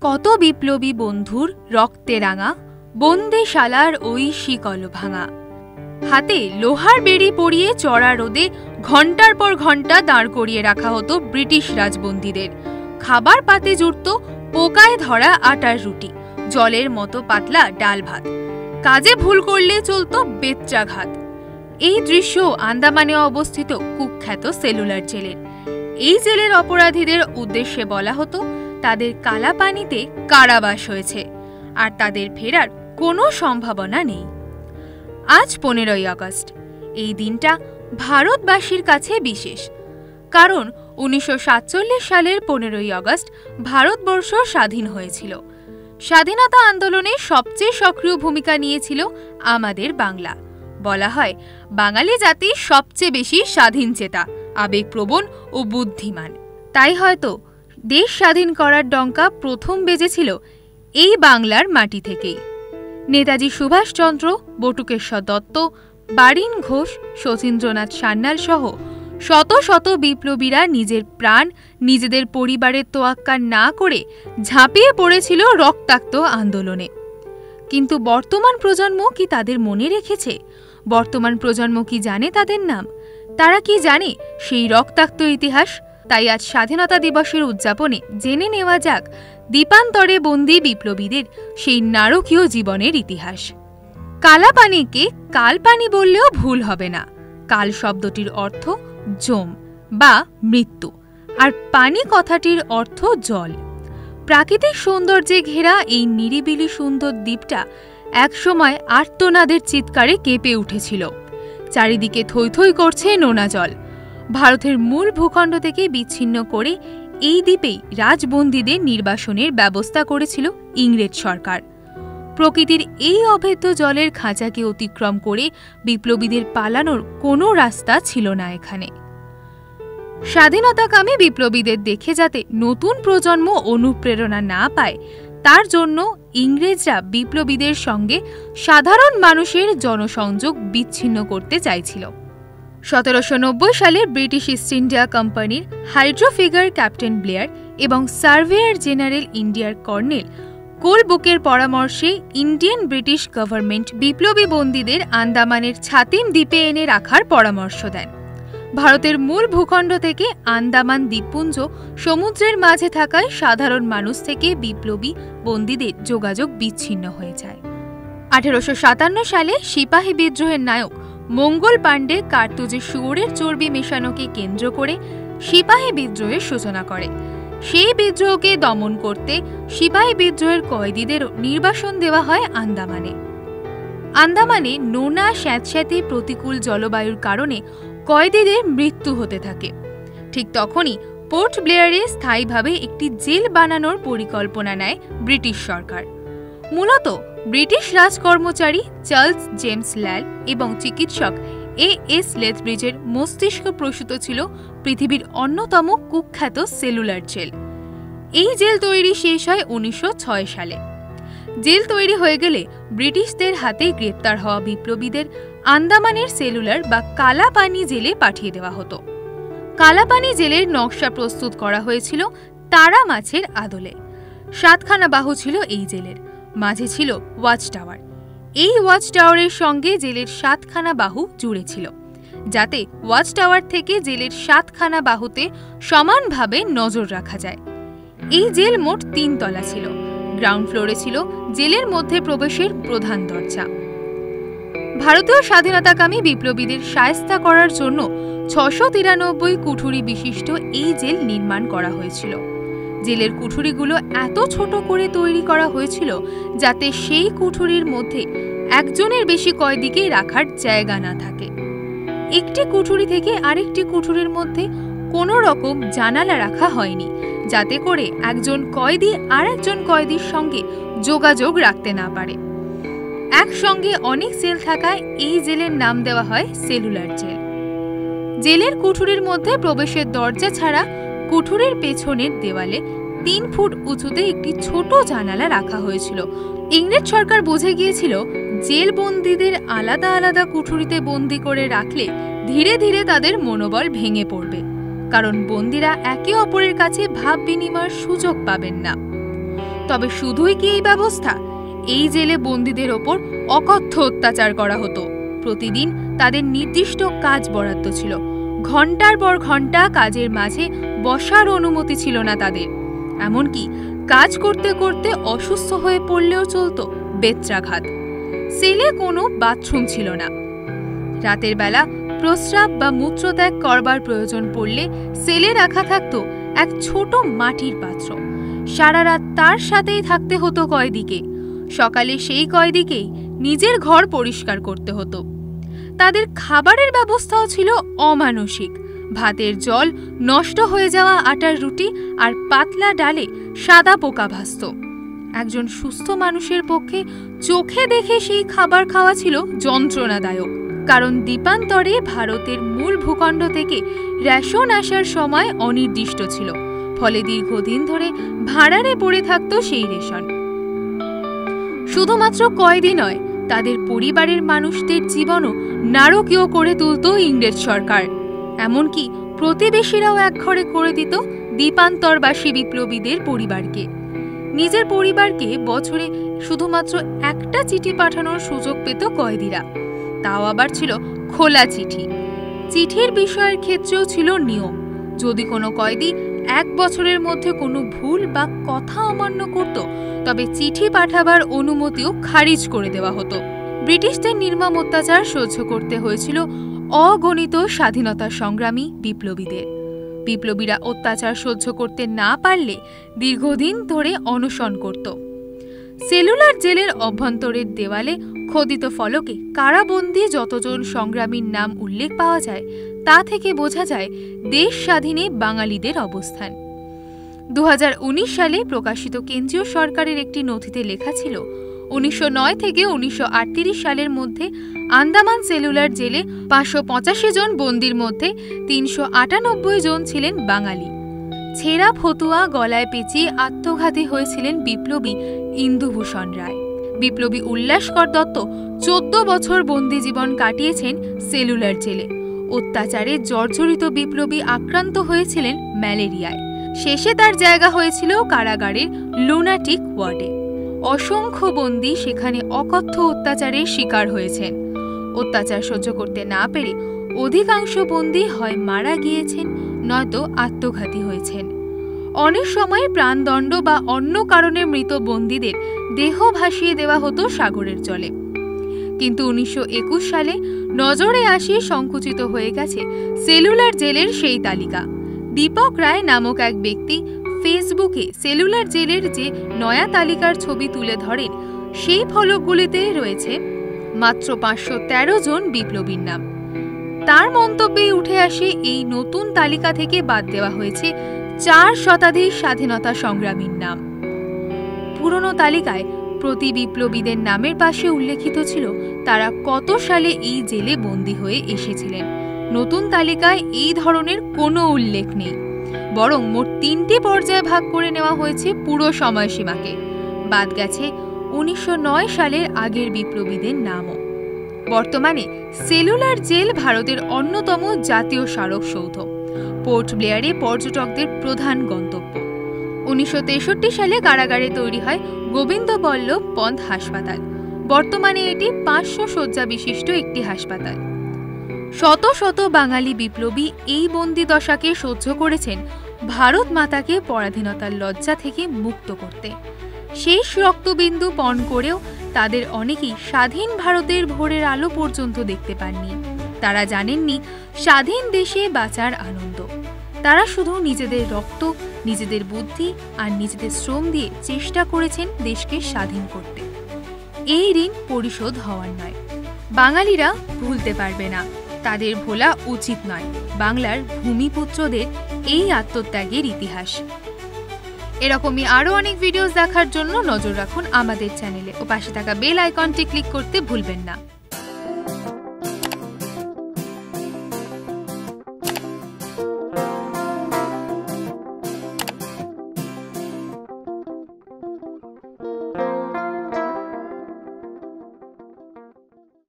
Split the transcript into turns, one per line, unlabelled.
কত বিপ্লবী বন্ধুর রক্তে রাঙা বন্দিশালার ওই শিকল ভাঙা। হাতে লোহার বেড়ি পরিয়ে চড়া রোদে ঘণ্টার পর ঘণ্টা দাঁড় করিয়ে রাখা হতো ব্রিটিশ রাজবন্দীদের। খাবার পাতে জুটত পোকায় ধরা আটার রুটি, জলের মতো পাতলা ডাল ভাত। কাজে ভুল করলে চলত বেত্রাঘাত। এই দৃশ্য আন্দামানে অবস্থিত কুখ্যাত সেলুলার জেলের। এই জেলের অপরাধীদের উদ্দেশ্যে বলা হতো তাদের কালাপানিতে কারাবাস হয়েছে আর তাদের ফেরার কোনো সম্ভাবনা নেই। আজ 15ই আগস্ট। এই দিনটা ভারতবাসীর কাছে বিশেষ, কারণ 1947 সালের 15ই আগস্ট ভারতবর্ষ স্বাধীন হয়েছিল। স্বাধীনতা আন্দোলনে সবচেয়ে সক্রিয় ভূমিকা নিয়েছিল আমাদের বাংলা। বলা হয় বাঙালি জাতি সবচেয়ে বেশি স্বাধীনচেতা, আবেগপ্রবণ ও বুদ্ধিমান। তাই হয়তো দেশ স্বাধীন করার ডঙ্কা প্রথম বেজেছিল এই বাংলার মাটি থেকেই। নেতাজি সুভাষচন্দ্র, বটুকেশ্বর দত্ত, বারীন ঘোষ, শচীন্দ্রনাথ সান্যাল সহ শত শত বিপ্লবীরা নিজের প্রাণ নিজেদের পরিবারের তোয়াক্কা না করে ঝাঁপিয়ে পড়েছিল রক্তাক্ত আন্দোলনে। কিন্তু বর্তমান প্রজন্ম কি তাদের মনে রেখেছে? বর্তমান প্রজন্ম কি জানে তাদের নাম? তারা কি জানে সেই রক্তাক্ত ইতিহাস? তাই আজ স্বাধীনতা দিবসের উদযাপনে জেনে নেওয়া যাক দ্বীপান্তরে বন্দী বিপ্লবীদের সেই নারকীয় জীবনের ইতিহাস। কালাপানিকে কালপানি বললেও ভুল হবে না। কাল শব্দটির অর্থ জম বা মৃত্যু, আর পানি কথাটির অর্থ জল। প্রাকৃতিক সৌন্দর্যে ঘেরা এই নিরিবিলি সুন্দর দ্বীপটা একসময় আর্তনাদের চিৎকারে কেঁপে উঠেছিল। চারিদিকে থই থই করছে নোনা জল। ভারতের মূল ভূখণ্ড থেকে বিচ্ছিন্ন করে এই দ্বীপেই রাজবন্দীদের নির্বাসনের ব্যবস্থা করেছিল ইংরেজ সরকার। প্রকৃতির এই অভেদ্য জলের খাঁচাকে অতিক্রম করে বিপ্লবীদের পালানোর কোনো রাস্তা ছিল না এখানে। স্বাধীনতাকামী বিপ্লবীদের দেখে যাতে নতুন প্রজন্ম অনুপ্রেরণা না পায়, তার জন্য ইংরেজরা বিপ্লবীদের সঙ্গে সাধারণ মানুষের জনসংযোগ বিচ্ছিন্ন করতে চাইছিল। 1790 সালে ব্রিটিশ ইস্ট ইন্ডিয়া কোম্পানির হাইড্রোফিগার ক্যাপ্টেন ব্লেয়ার এবং সার্ভেয়ার জেনারেল ইন্ডিয়ার কর্নেল কোলবুকের পরামর্শে ইন্ডিয়ান ব্রিটিশ গভর্নমেন্ট বিপ্লবী বন্দীদের আন্দামানের ছাতিম দ্বীপে এনে রাখার পরামর্শ দেন। ভারতের মূল ভূখণ্ড থেকে আন্দামান দ্বীপপুঞ্জ সমুদ্রের মাঝে থাকায় সাধারণ মানুষ থেকে বিপ্লবী বন্দীদের যোগাযোগ বিচ্ছিন্ন হয়ে যায়। 1857 সালে সিপাহী বিদ্রোহের নায়ক মঙ্গল পাণ্ডে কার্তুজে শুয়োরের চর্বি মেশানোকে কেন্দ্র করে সিপাহী বিদ্রোহের সূচনা করে। সেই বিদ্রোহকে দমন করতে সিপাহী বিদ্রোহের কয়েদিদেরও নির্বাসন দেওয়া হয় আন্দামানে। আন্দামানে নোনা স্যাঁতস্যাঁতে প্রতিকূল জলবায়ুর কারণে কয়েদিদের মৃত্যু হতে থাকে। ঠিক তখনই পোর্ট ব্লেয়ারে স্থায়ীভাবে একটি জেল বানানোর পরিকল্পনা নেয় ব্রিটিশ সরকার। মূলত ব্রিটিশ রাজকর্মচারী চার্লস জেমস ল্যাল এবং চিকিৎসক এএস লেথব্রিজের মস্তিষ্ক প্রসূত ছিল পৃথিবীর অন্যতম কুখ্যাত সেলুলার জেল। এই জেল তৈরি শেষ হয় 1906 সালে। জেল তৈরি হয়ে গেলে ব্রিটিশদের হাতে গ্রেপ্তার হওয়া বিপ্লবীদের আন্দামানের সেলুলার বা কালাপানি জেলে পাঠিয়ে দেওয়া হতো। কালাপানি জেলের নকশা প্রস্তুত করা হয়েছিল তারা মাছের আদলে। 7খানা বাহু ছিল এই জেলের, মাঝে ছিল ওয়াচ টাওয়ার। এই ওয়াচ টাওয়ারের সঙ্গে জেলের 7খানা বাহু জুড়ে ছিল, যাতে ওয়াচ টাওয়ার থেকে জেলের 7খানা বাহুতে সমানভাবে নজর রাখা যায়। এই জেল মোট 3 তলা ছিল। গ্রাউন্ড ফ্লোরে ছিল জেলের মধ্যে প্রবেশের প্রধান দরজা। ভারতীয় স্বাধীনতাকামী বিপ্লবীদের শায়েস্তা করার জন্য 693 কুঠুরি বিশিষ্ট এই জেল নির্মাণ করা হয়েছিল। জেলের কুঠুরিগুলো এত ছোট করে তৈরি করা হয়েছিল যাতে সেই কুঠুরির মধ্যে একজনের বেশি কয়েদিকে রাখার জায়গা না থাকে। একটি কুঠুরি থেকে আরেকটি কুঠুরির মধ্যে কোনো রকম জানালা রাখা হয়নি, যাতে করে একজন কয়েদি আরেকজন কয়েদির সঙ্গে যোগাযোগ রাখতে না পারে। একসঙ্গে অনেক সেল থাকায় এই জেলের নাম দেওয়া হয় সেলুলার জেল। জেলের কুঠুরির মধ্যে প্রবেশের দরজা ছাড়া কুঠুরির পেছনের দেওয়ালে 3 ফুট উঁচুতে একটি ছোট জানালা রাখা হয়েছিল। ইংরেজ সরকার বুঝে গিয়েছিল জেল বন্দীদের আলাদা আলাদা কুঠুরিতে বন্দী করে রাখলে ধীরে ধীরে তাদের মনোবল ভেঙে পড়বে, কারণ বন্দীরা একে অপরের কাছে ভাব বিনিময়ের সুযোগ পাবেন না। তবে শুধুই কি এই ব্যবস্থা? এই জেলে বন্দীদের ওপর অকথ্য অত্যাচার করা হতো। প্রতিদিন তাদের নির্দিষ্ট কাজ বরাদ্দ ছিল। ঘন্টার পর ঘন্টা কাজের মাঝে বসার অনুমতি ছিল না তাদের। এমনকি কাজ করতে করতে অসুস্থ হয়ে পড়লেও চলত বেত্রাঘাত। সেলে কোনো বাথরুম ছিল না। রাতের বেলা প্রস্রাব বা মূত্রত্যাগ করবার প্রয়োজন পড়লে সেলে রাখা থাকতো এক ছোট মাটির পাত্র। সারা রাত তার সাথেই থাকতে হতো কয়েদিকে। সকালে সেই কয়েদিকেই নিজের ঘর পরিষ্কার করতে হতো। তাদের খাবারের ব্যবস্থাও ছিল অমানসিক। ভাতের জল, নষ্ট হয়ে যাওয়া আটার রুটি আর পাতলা ডালে সাদা পোকা ভাসত। একজন সুস্থ মানুষের পক্ষে চোখে দেখে সেই খাবার খাওয়া ছিল যন্ত্রণাদায়ক। কারণ দ্বীপান্তরে ভারতের মূল ভূখণ্ড থেকে রেশন আসার সময় অনির্দিষ্ট ছিল। ফলে দীর্ঘদিন ধরে ভাড়ারে পড়ে থাকত সেই রেশন। শুধুমাত্র কয়েদি নয়, তাদের পরিবারের মানুষদের জীবনও নারকীয় করে তুলত ইংরেজ সরকার। এমনকি প্রতিবেশীরাও একঘরে করে দিত দ্বীপান্তরবাসী বিপ্লবীদের পরিবারকে। নিজের পরিবারকে বছরে শুধুমাত্র একটা চিঠি পাঠানোর সুযোগ পেত কয়েদিরা, তাও আবার ছিল খোলা চিঠি। চিঠির বিষয়ের ক্ষেত্রেও ছিল নিয়ম। যদি কোনো কয়েদি 1 বছরের মধ্যে কোনো ভুল বা কথা অমান্য করত, তবে চিঠি পাঠাবার অনুমতিও খারিজ করে দেওয়া হতো। ব্রিটিশদের নির্মম অত্যাচার সহ্য করতে হয়েছিল অগণিত স্বাধীনতা সংগ্রামী বিপ্লবীদের। বিপ্লবীরা অত্যাচার সহ্য করতে না পারলে দীর্ঘদিন ধরে অনশন করত। সেলুলার জেলের অভ্যন্তরের দেওয়ালে খোদিত ফলকে কারাবন্দী যতজন সংগ্রামীর নাম উল্লেখ পাওয়া যায়, তা থেকে বোঝা যায় দেশ স্বাধীনে বাঙালিদের অবস্থান। 2019 সালে প্রকাশিত কেন্দ্রীয় সরকারের একটি নথিতে লেখা ছিল, 1909 থেকে 1938 সালের মধ্যে আন্দামান সেলুলার জেলে 585 জন বন্দীর মধ্যে 398 জন ছিলেন বাঙালি। ছেঁড়া ফতুয়া গলায় পেঁচিয়ে আত্মঘাতী হয়েছিলেন বিপ্লবী ইন্দুভূষণ রায়। বিপ্লবী উল্লাসকর দত্ত 14 বছর বন্দী জীবন কাটিয়েছেন সেলুলার জেলে। অত্যাচারে জর্জরিত বিপ্লবী আক্রান্ত হয়েছিলেন ম্যালেরিয়ায়। শেষে তার জায়গা হয়েছিল কারাগারের লুনাটিক ওয়ার্ডে। অসংখ্য বন্দী সেখানে অকথ্য অত্যাচারের শিকার হয়েছেন। অত্যাচার সহ্য করতে না পেরে অধিকাংশ বন্দী হয় মারা গিয়েছেন, নয়তো আত্মঘাতী হয়েছেন। অনেক সময় প্রাণদণ্ড বা অন্য কারণে মৃত বন্দীদের দেহ ভাসিয়ে দেওয়া হতো সাগরের জলে। কিন্তু 1921 সালে নজরে আসে সংকুচিত হয়ে গেছে সেলুলার জেলের সেই তালিকা। দীপক রায় নামক এক ব্যক্তি ফেসবুকে সেলুলার জেলের যে নয়া তালিকার ছবি তুলে ধরেন, সেই ফলকগুলিতে রয়েছে মাত্র 513 জন বিপ্লবীর নাম। তার মন্তব্যে উঠে আসে এই নতুন তালিকা থেকে বাদ দেওয়া হয়েছে 4 শতাধিক স্বাধীনতা সংগ্রামীর নাম। পুরনো তালিকায় প্রতি বিপ্লবীদের নামের পাশে উল্লেখিত ছিল তারা কত সালে এই জেলে বন্দী হয়ে এসেছিলেন। নতুন তালিকায় এই ধরনের কোনো উল্লেখ নেই, বরং মোট 3টি পর্যায়ে ভাগ করে নেওয়া হয়েছে পুরো সময়সীমাকে। বাদ গেছে 1909 সালের আগের বিপ্লবীদের নামও। বর্তমানে সেলুলার জেল ভারতের অন্যতম জাতীয় স্মারক সৌধ, পোর্ট ব্লেয়ারে পর্যটকদের প্রধান গন্তব্য। 1963 সালে কারাগারে তৈরি হয় গোবিন্দ বল্লভ পন্থ হাসপাতাল। বর্তমানে এটি 500 শয্যা বিশিষ্ট একটি হাসপাতাল। শত শত বাঙালি বিপ্লবী এই বন্দি দশাকে সহ্য করেছেন ভারত মাতাকে পরাধীনতার লজ্জা থেকে মুক্ত করতে। শেষ রক্তবিন্দু পণ করেও তাদের অনেকেই স্বাধীন ভারতের ভোরের আলো পর্যন্ত দেখতে পাননি। তারা জানেননি স্বাধীন দেশে বাঁচার আনন্দ। তারা শুধু নিজেদের রক্ত, নিজেদের বুদ্ধি আর নিজেদের শ্রম দিয়ে চেষ্টা করেছেন দেশকে স্বাধীন করতে। এই ঋণ পরিশোধ হওয়ার নয়। বাঙালিরা ভুলতে পারবে না, তাদের ভোলা উচিত নয় বাংলার ভূমিপুত্রদের এই আত্মত্যাগের ইতিহাস। এরকমই আরও অনেক ভিডিওস দেখার জন্য নজর রাখুন আমাদের চ্যানেলে ও পাশে থাকা বেল আইকনটি ক্লিক করতে ভুলবেন না।